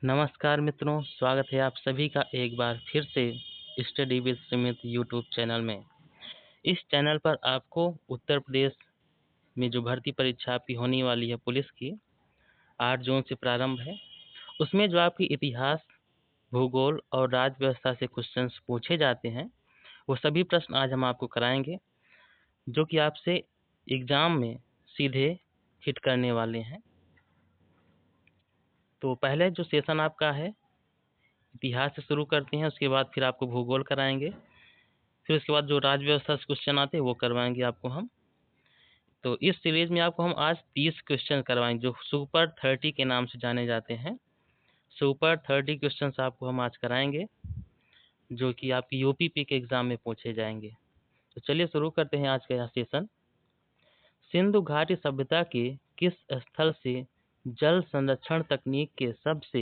नमस्कार मित्रों, स्वागत है आप सभी का एक बार फिर से study with Sumit YouTube channel में। इस चैनल पर आपको उत्तर प्रदेश में जो भर्ती परीक्षा आपकी होने वाली है पुलिस की, 8 जून से प्रारंभ है। उसमें जो आपकी इतिहास, भूगोल और राज्य व्यवस्था से क्वेश्चंस पूछे जाते हैं, वो सभी प्रश्न आज हम आपको कराएंगे, जो कि आपसे एग्जाम में सीधे हिट करने वाले हैं। तो पहले जो सेशन आपका है, इतिहास से शुरू करते हैं, उसके बाद फिर आपको भूगोल कराएंगे, फिर उसके बाद जो राज्य व्यवस्था से क्वेश्चन आते हैं वो करवाएंगे आपको हम। तो इस सीरीज में आपको हम आज 30 क्वेश्चन करवाएंगे, जो सुपर 30 के नाम से जाने जाते हैं। सुपर 30 क्वेश्चंस आपको हम आज कराएंगे, जो कि आपकी यूपीपी के एग्जाम में पूछे जाएंगे। तो चलिए शुरू करते हैं आज का यह सेशन। सिंधु घाटी सभ्यता के किस स्थल से जल संरक्षण तकनीक के सबसे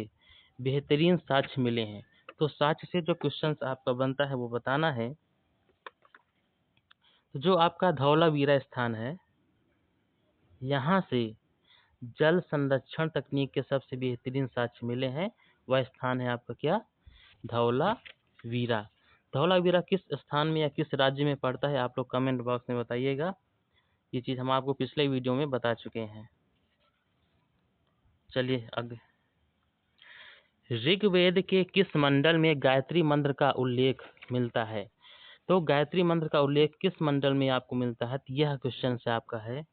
बेहतरीन साक्ष्य मिले हैं? तो साक्ष्य से जो क्वेश्चन आपका बनता है वो बताना है। तो जो आपका धौलावीरा स्थान है, यहाँ से जल संरक्षण तकनीक के सबसे बेहतरीन साक्ष्य मिले हैं। वह स्थान है आपका क्या? धौलावीरा। धौलावीरा किस स्थान में या किस राज्य में पड़ता है, आप लोग कमेंट बॉक्स में बताइएगा। ये चीज़ हम आपको पिछले वीडियो में बता चुके हैं। चलिए आगे। ऋग्वेद के किस मंडल में गायत्री मंत्र का उल्लेख मिलता है? तो गायत्री मंत्र का उल्लेख किस मंडल में आपको मिलता है? तो यह क्वेश्चन से आपका है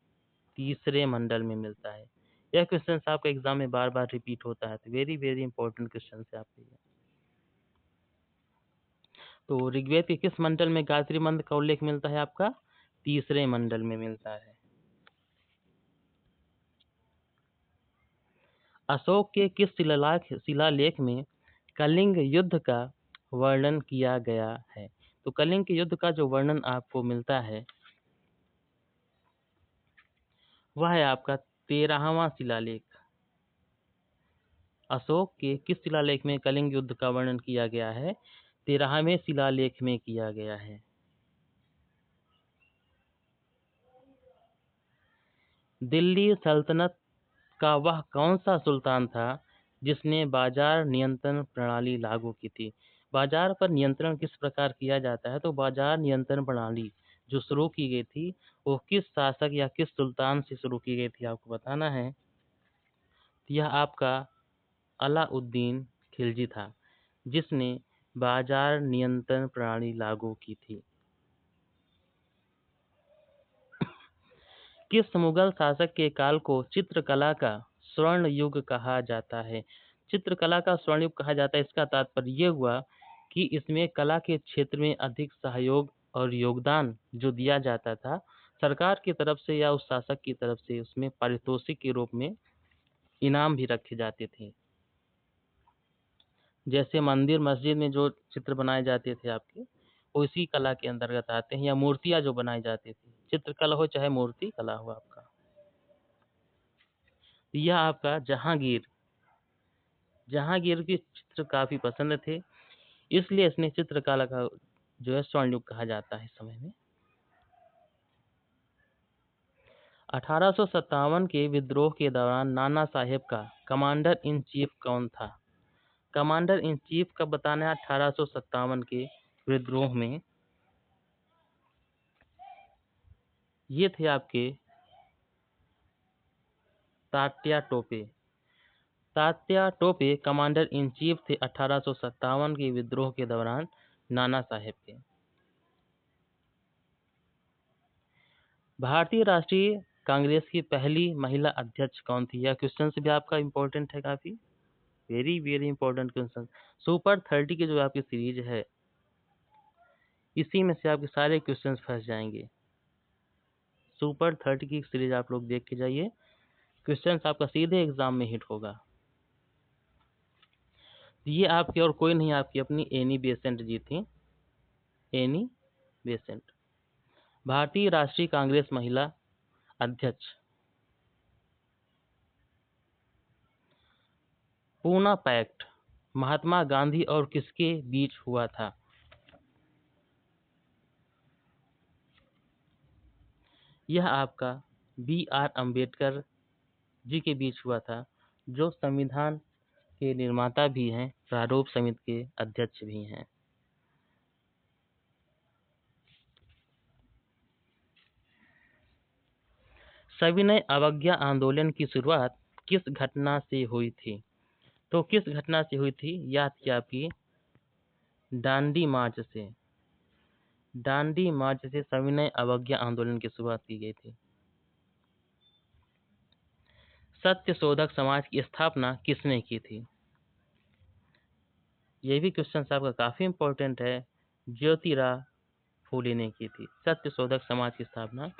तीसरे मंडल में मिलता है। यह क्वेश्चन आपका एग्जाम में बार बार रिपीट होता है, तो वेरी वेरी इंपॉर्टेंट क्वेश्चन है आपके लिए। तो ऋग्वेद के किस मंडल में गायत्री मंत्र का उल्लेख मिलता है? आपका तीसरे मंडल में मिलता है। अशोक के किस शिलालेख में कलिंग युद्ध का वर्णन किया गया है? तो कलिंग के युद्ध का जो वर्णन आपको मिलता है वह है आपका 13वां शिलालेख। अशोक के किस शिलालेख में कलिंग युद्ध का वर्णन किया गया है? 13वें शिलालेख में किया गया है। दिल्ली सल्तनत का वह कौन सा सुल्तान था जिसने बाजार नियंत्रण प्रणाली लागू की थी? बाजार पर नियंत्रण किस प्रकार किया जाता है? तो बाजार नियंत्रण प्रणाली जो शुरू की गई थी वो किस शासक या किस सुल्तान से शुरू की गई थी, आपको बताना है। यह आपका अलाउद्दीन खिलजी था, जिसने बाजार नियंत्रण प्रणाली लागू की थी। किस मुगल शासक के काल को चित्रकला का स्वर्ण युग कहा जाता है? चित्रकला का स्वर्ण युग कहा जाता है, इसका तात्पर्य ये हुआ कि इसमें कला के क्षेत्र में अधिक सहयोग और योगदान जो दिया जाता था सरकार की तरफ से या उस शासक की तरफ से, उसमें पारितोषिक के रूप में इनाम भी रखे जाते थे। जैसे मंदिर मस्जिद में जो चित्र बनाए जाते थे आपके, वो इसी कला के अंतर्गत आते हैं, या मूर्तियां जो बनाई जाती थी, चित्रकला हो चाहे मूर्ति कला हो आपका। यह आपका जहांगीर जहांगीर के चित्र काफी पसंद थे, इसलिए इसने चित्रकला का जो है स्वर्ण युग कहा जाता है इस समय में। 1857 के विद्रोह के दौरान नाना साहेब का कमांडर इन चीफ कौन था? कमांडर इन चीफ का बताना है 1857 के विद्रोह में। ये थे आपके Tatya Tope. Tatya Tope commander in chief थे 1857 के विद्रोह के दौरान नाना साहेब के। भारतीय राष्ट्रीय कांग्रेस की पहली महिला अध्यक्ष कौन थी? यह क्वेश्चन भी आपका इम्पोर्टेंट है, काफी very very important question. Super 30 की जो आपकी सीरीज है, इसी में से आपके सारे क्वेश्चंस फंस जाएंगे। सुपर 30 की सीरीज आप लोग देख के जाइए, क्वेश्चंस आपका सीधे एग्जाम में हिट होगा। ये आपकी और कोई नहीं, आपकी अपनी एनी बेसेंट जी थी। एनी बेसेंट भारतीय राष्ट्रीय कांग्रेस महिला अध्यक्ष। पूना पैक्ट महात्मा गांधी और किसके बीच हुआ था? यह आपका बी आर अम्बेडकर जी के बीच हुआ था, जो संविधान के निर्माता भी हैं, प्रारूप समिति के अध्यक्ष भी हैं। सविनय अवज्ञा आंदोलन की शुरुआत किस घटना से हुई थी? तो किस घटना से हुई थी? याद किया आपकी दांडी मार्च से। दांडी मार्च से सविनय अवज्ञा आंदोलन की शुरुआत की गई थी। सत्य शोधक समाज की स्थापना किसने की थी? ये भी क्वेश्चन आपका काफी इंपॉर्टेंट है। ज्योतिराव फूले ने की थी। सत्य शोधक समाज की स्थापना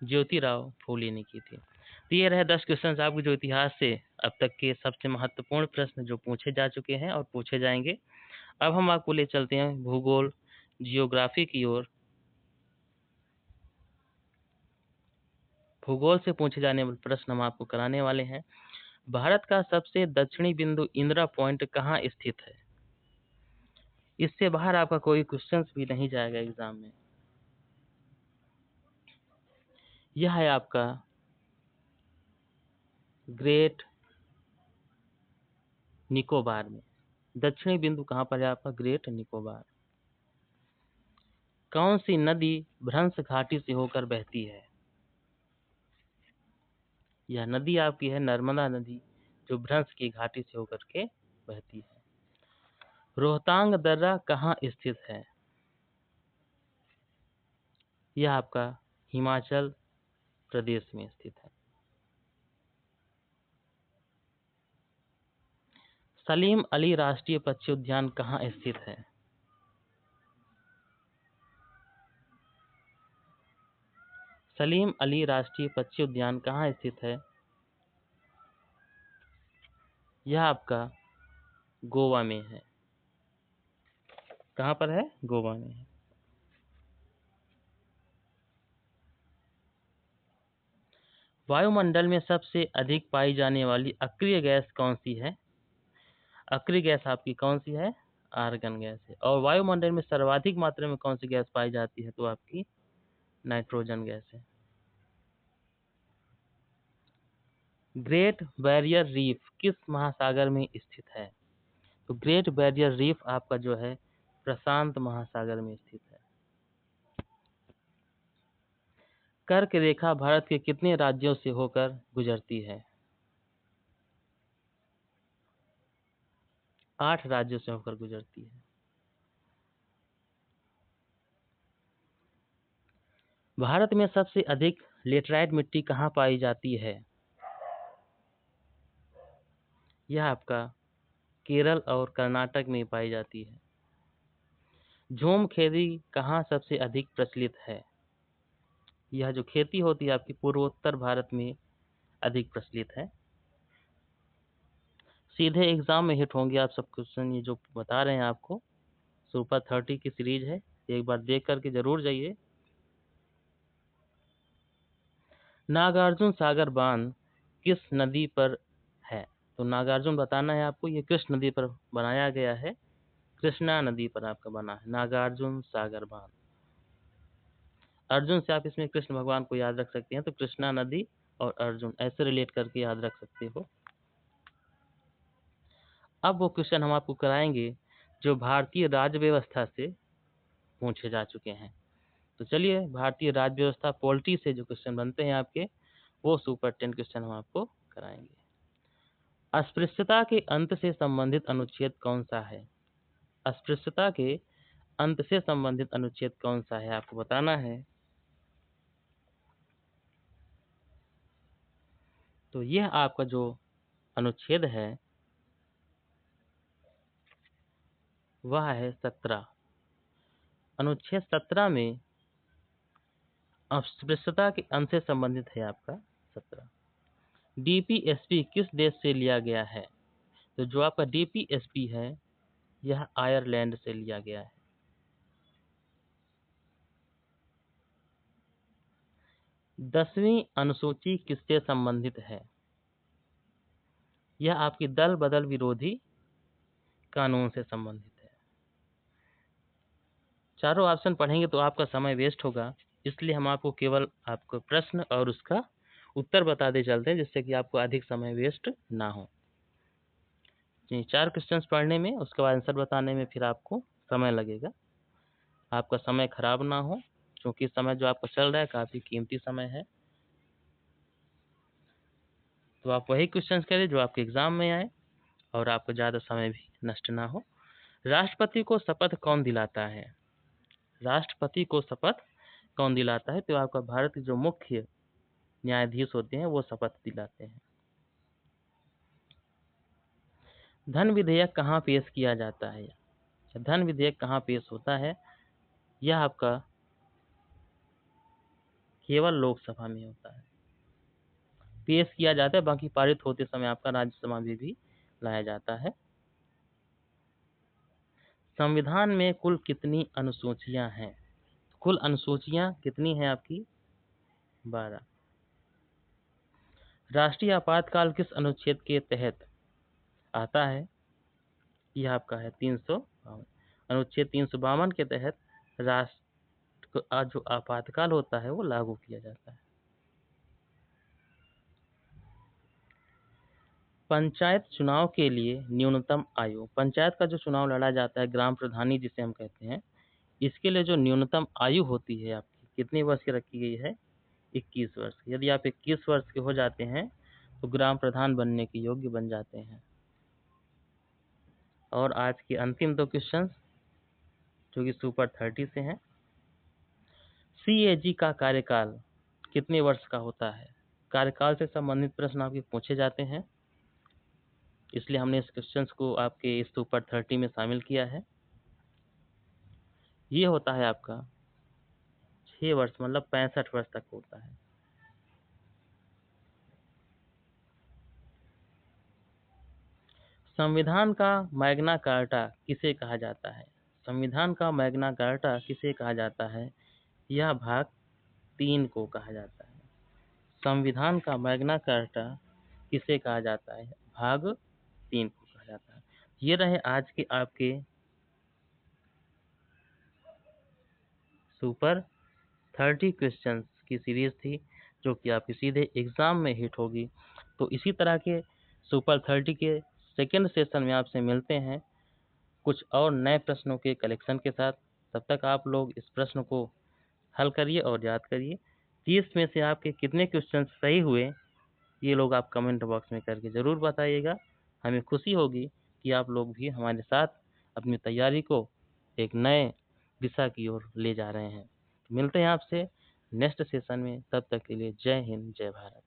ज्योतिराव फूले ने की थी। तो ये रहे 10 क्वेश्चन आपके जो इतिहास से अब तक के सबसे महत्वपूर्ण प्रश्न जो पूछे जा चुके हैं और पूछे जाएंगे। अब हम आपको ले चलते हैं भूगोल जियोग्राफी की ओर। भूगोल से पूछे जाने वाले प्रश्न हम आपको कराने वाले हैं। भारत का सबसे दक्षिणी बिंदु इंदिरा पॉइंट कहाँ स्थित है? इससे बाहर आपका कोई क्वेश्चन भी नहीं जाएगा एग्जाम में। यह है आपका ग्रेट निकोबार में। दक्षिणी बिंदु कहाँ पर है आपका? ग्रेट निकोबार। कौन सी नदी भ्रंश घाटी से होकर बहती है? यह नदी आपकी है नर्मदा नदी, जो भ्रंश की घाटी से होकर के बहती है। रोहतांग दर्रा कहाँ स्थित है? यह आपका हिमाचल प्रदेश में स्थित है। सलीम अली राष्ट्रीय पक्षी उद्यान कहाँ स्थित है? सलीम अली राष्ट्रीय पक्षी उद्यान कहाँ स्थित है? यह आपका गोवा में है। कहाँ पर है? गोवा में है। वायुमंडल में सबसे अधिक पाई जाने वाली अक्रिय गैस कौन सी है? अक्रिय गैस आपकी कौन सी है? आर्गन गैस है। और वायुमंडल में सर्वाधिक मात्रा में कौन सी गैस पाई जाती है? तो आपकी नाइट्रोजन गैस है। ग्रेट बैरियर रीफ किस महासागर में स्थित है? तो ग्रेट बैरियर रीफ आपका जो है प्रशांत महासागर में स्थित है। कर्क रेखा भारत के कितने राज्यों से होकर गुजरती है? 8 राज्यों से होकर गुजरती है। भारत में सबसे अधिक लेटराइट मिट्टी कहाँ पाई जाती है? यह आपका केरल और कर्नाटक में पाई जाती है। झूम खेती कहाँ सबसे अधिक प्रचलित है? यह जो खेती होती है आपकी पूर्वोत्तर भारत में अधिक प्रचलित है। सीधे एग्जाम में हिट होंगे आप सब क्वेश्चन ये जो बता रहे हैं आपको। सुपर 30 की सीरीज है, एक बार देख करके जरूर जाइए। नागार्जुन सागर बांध किस नदी पर है? तो नागार्जुन बताना है आपको, ये किस नदी पर बनाया गया है? कृष्णा नदी पर आपका बना है नागार्जुन सागर बांध। अर्जुन से आप इसमें कृष्ण भगवान को याद रख सकते हैं, तो कृष्णा नदी और अर्जुन ऐसे रिलेट करके याद रख सकते हो। अब वो क्वेश्चन हम आपको कराएंगे जो भारतीय राज्य व्यवस्था से पूछे जा चुके हैं। तो चलिए भारतीय राज्य व्यवस्था पॉलिटी से जो क्वेश्चन बनते हैं आपके, वो सुपर 10 क्वेश्चन हम आपको कराएंगे। अस्पृश्यता के अंत से संबंधित अनुच्छेद कौन सा है? अस्पृश्यता के अंत से संबंधित अनुच्छेद कौन सा है आपको बताना है। तो यह आपका जो अनुच्छेद है वह है 17। अनुच्छेद 17 में अस्पृश्यता के अंत से संबंधित है आपका 17। डीपीएसपी किस देश से लिया गया है? तो जो आपका डीपीएसपी है यह आयरलैंड से लिया गया है। दसवीं अनुसूची किससे संबंधित है? यह आपकी दल बदल विरोधी कानून से संबंधित है। चारों ऑप्शन पढ़ेंगे तो आपका समय वेस्ट होगा, इसलिए हम आपको केवल आपको प्रश्न और उसका उत्तर बताते चलते हैं, जिससे कि आपको अधिक समय वेस्ट ना हो। 4 क्वेश्चंस पढ़ने में, उसके बाद आंसर बताने में फिर आपको समय लगेगा। आपका समय खराब ना हो, क्योंकि समय जो आपका चल रहा है काफ़ी कीमती समय है। तो आप वही क्वेश्चंस करें जो आपके एग्जाम में आए और आपको ज़्यादा समय भी नष्ट ना हो। राष्ट्रपति को शपथ कौन दिलाता है? राष्ट्रपति को शपथ कौन दिलाता है? तो आपका भारत के जो मुख्य न्यायाधीश होते हैं वो शपथ दिलाते हैं। धन विधेयक कहाँ पेश किया जाता है? धन विधेयक कहाँ पेश होता है? यह आपका केवल लोकसभा में होता है, पेश किया जाता है। बाकी पारित होते समय आपका राज्यसभा में भी लाया जाता है। संविधान में कुल कितनी अनुसूचियां हैं? कुल अनुसूचियां कितनी हैं आपकी? 12। राष्ट्रीय आपातकाल किस अनुच्छेद के तहत आता है? यह आपका है 352। अनुच्छेद 352 के तहत राष्ट्र का जो आपातकाल होता है वो लागू किया जाता है। पंचायत चुनाव के लिए न्यूनतम आयु, पंचायत का जो चुनाव लड़ा जाता है, ग्राम प्रधानी जिसे हम कहते हैं, इसके लिए जो न्यूनतम आयु होती है आपकी कितने वर्ष की रखी गई है? 21 वर्ष। यदि आप 21 वर्ष के हो जाते हैं तो ग्राम प्रधान बनने के योग्य बन जाते हैं। और आज के अंतिम 2 क्वेश्चंस जो कि सुपर 30 से हैं। CAG का कार्यकाल कितने वर्ष का होता है? कार्यकाल से संबंधित प्रश्न आपके पूछे जाते हैं, इसलिए हमने इस क्वेश्चंस को आपके इस सुपर 30 में शामिल किया है। ये होता है आपका 6 वर्ष, मतलब 65 वर्ष तक होता है। संविधान का मैग्ना कार्टा किसे कहा जाता है? संविधान का मैग्ना कार्टा किसे कहा जाता है? यह भाग 3 को कहा जाता है। संविधान का मैग्ना कार्टा किसे कहा जाता है? भाग 3 को कहा जाता है। ये रहे आज के आपके सुपर 30 क्वेश्चंस की सीरीज थी, जो कि आपकी सीधे एग्जाम में हिट होगी। तो इसी तरह के सुपर 30 के सेकेंड सेशन में आपसे मिलते हैं कुछ और नए प्रश्नों के कलेक्शन के साथ। तब तक आप लोग इस प्रश्न को हल करिए और याद करिए। 30 में से आपके कितने क्वेश्चन सही हुए, ये लोग आप कमेंट बॉक्स में करके ज़रूर बताइएगा। हमें खुशी होगी कि आप लोग भी हमारे साथ अपनी तैयारी को एक नए दिशा की ओर ले जा रहे हैं। मिलते हैं आपसे नेक्स्ट सेशन में, तब तक के लिए जय हिंद, जय भारत।